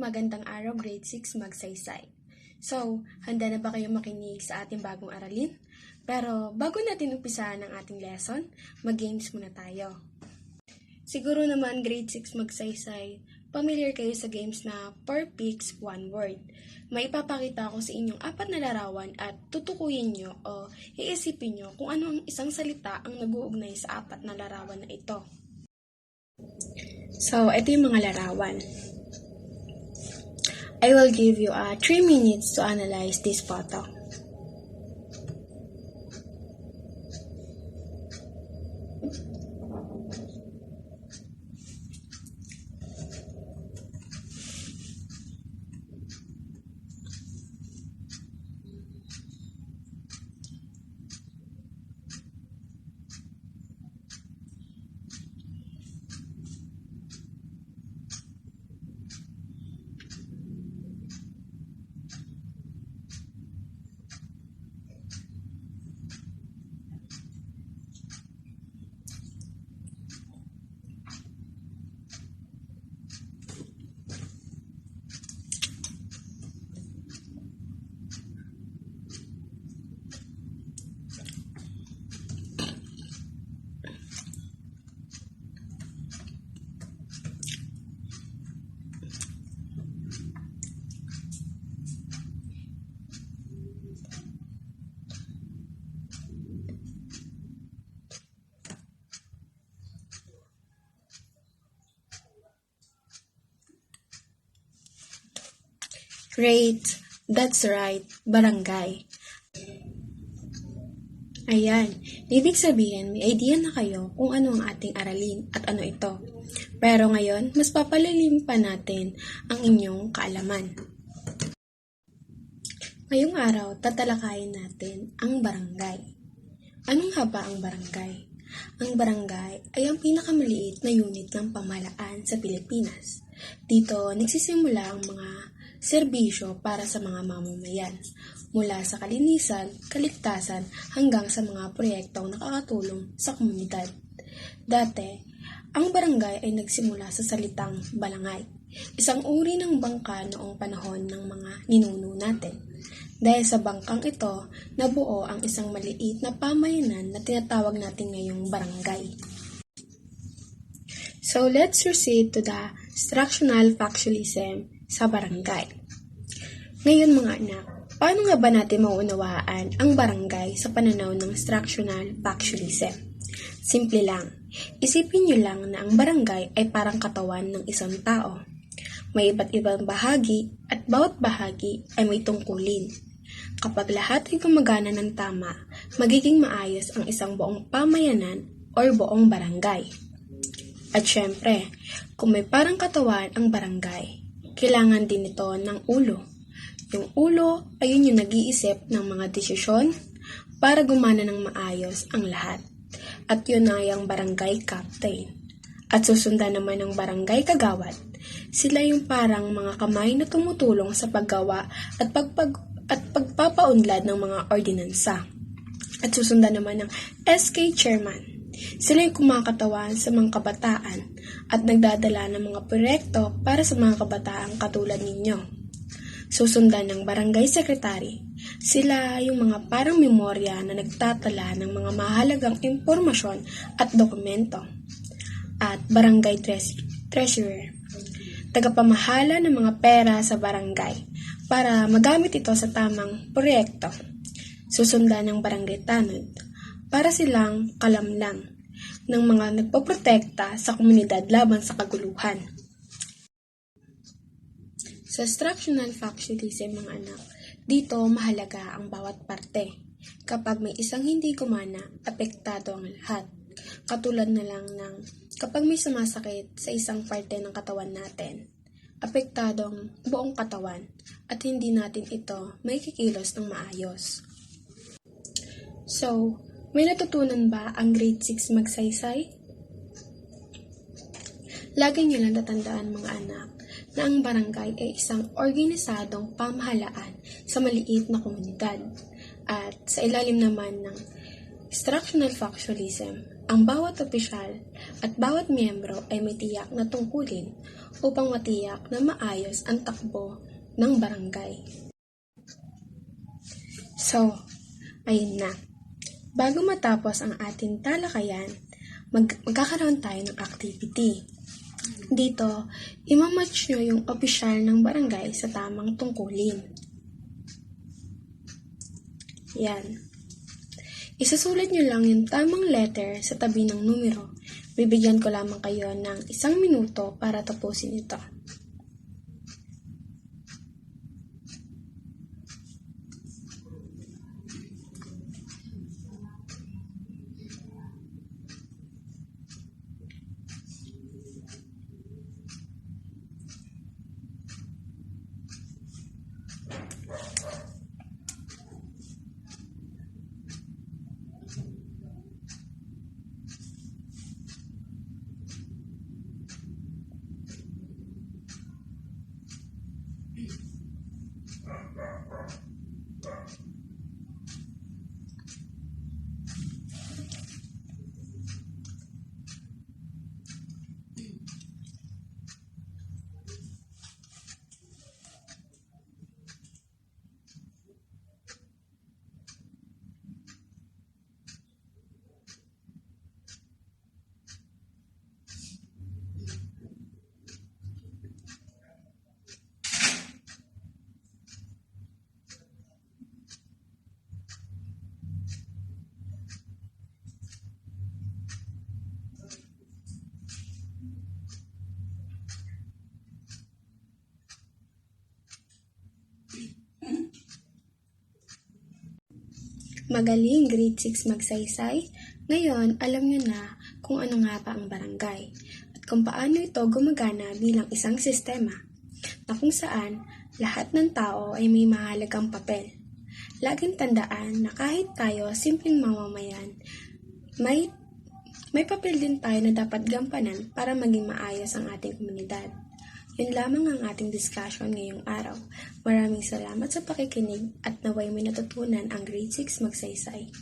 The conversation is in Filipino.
magandang araw grade 6 magsaysay. So, handa na ba kayo makinig sa ating bagong aralin? Pero bago natin umpisahan ang ating lesson, mag-games muna tayo. Siguro naman grade 6 magsaysay, familiar kayo sa games na 4 picks, 1 word. May ipapakita ko sa inyong 4 na larawan at tutukuyin nyo o iisipin nyo kung ano ang isang salita ang nag-uugnay sa 4 na larawan na ito. So, ito yung mga larawan. I will give you 3 minutes to analyze this photo. Great! That's right, barangay. Ayan, ibig sabihin may idea na kayo kung ano ang ating aralin at ano ito. Pero ngayon, mas papalalim pa natin ang inyong kaalaman. Ngayong araw, tatalakayin natin ang barangay. Ano nga ba ang barangay? Ang barangay ay ang pinakamaliit na unit ng pamahalaan sa Pilipinas. Dito, nagsisimula ang mga serbisyo para sa mga mamamayan, mula sa kalinisan, kaligtasan, hanggang sa mga proyektong nakakatulong sa komunidad. Dati, ang barangay ay nagsimula sa salitang balangay, isang uri ng bangka noong panahon ng mga ninuno natin. Dahil sa bangkang ito, nabuo ang isang maliit na pamayanan na tinatawag natin ngayong barangay. So let's proceed to the instructional factualism sa barangay. Ngayon mga anak, paano nga ba natin mauunawaan ang barangay sa pananaw ng instructional factualism? Simple lang, isipin nyo lang na ang barangay ay parang katawan ng isang tao. May iba't ibang bahagi at bawat bahagi ay may tungkulin. Kapag lahat ay gumagana ng tama, magiging maayos ang isang buong pamayanan o buong barangay. At syempre, kung may parang katawan ang barangay, kailangan din ito ng ulo. Yung ulo ay yun yung nag-iisip ng mga desisyon para gumana ng maayos ang lahat. At yun ay ang barangay captain. At susundan naman ng barangay kagawad. Sila yung parang mga kamay na tumutulong sa paggawa at pagpapaunlad ng mga ordinansa. At susundan naman ng SK chairman. Sila yung kumakatawan sa mga kabataan at nagdadala ng mga proyekto para sa mga kabataan katulad ninyo. Susundan ng barangay secretary. Sila yung mga parang memorya na nagtatala ng mga mahalagang impormasyon at dokumento. At barangay treasurer. Tagapamahala ng mga pera sa barangay para magamit ito sa tamang proyekto. Susundan ng barangay tanod para silang kalamlang ng mga nagpoprotekta sa komunidad laban sa kaguluhan. Sa instructional factualism mga anak, dito mahalaga ang bawat parte. Kapag may isang hindi gumana, apektado ang lahat. Katulad na lang ng kapag may sumasakit sa isang parte ng katawan natin, apektado ang buong katawan at hindi natin ito may kikilos ng maayos. So, may natutunan ba ang grade 6 magsaysay? Lagi niyo lang tatandaan mga anak na ang barangay ay isang organisadong pamahalaan sa maliit na komunidad. At sa ilalim naman ng instructional factualism, ang bawat opisyal at bawat miyembro ay may tiyak na tungkulin upang matiyak na maayos ang takbo ng barangay. So, ayun na. Bago matapos ang ating talakayan, magkakaroon tayo ng activity. Dito, imamatch nyo yung opisyal ng barangay sa tamang tungkulin. Yan. Isusulat nyo lang yung tamang letter sa tabi ng numero. Bibigyan ko lamang kayo ng 1 minuto para tapusin ito. Magaling, grade 6 magsaysay. Ngayon, alam nyo na kung ano nga ba ang barangay at kung paano ito gumagana bilang isang sistema na kung saan lahat ng tao ay may mahalagang papel. Laging tandaan na kahit tayo simpleng mamamayan, may papel din tayo na dapat gampanan para maging maayos ang ating komunidad. Yun lamang ang ating discussion ngayong araw. Maraming salamat sa pakikinig at naway may natutunan ang grade 6 magsaysay.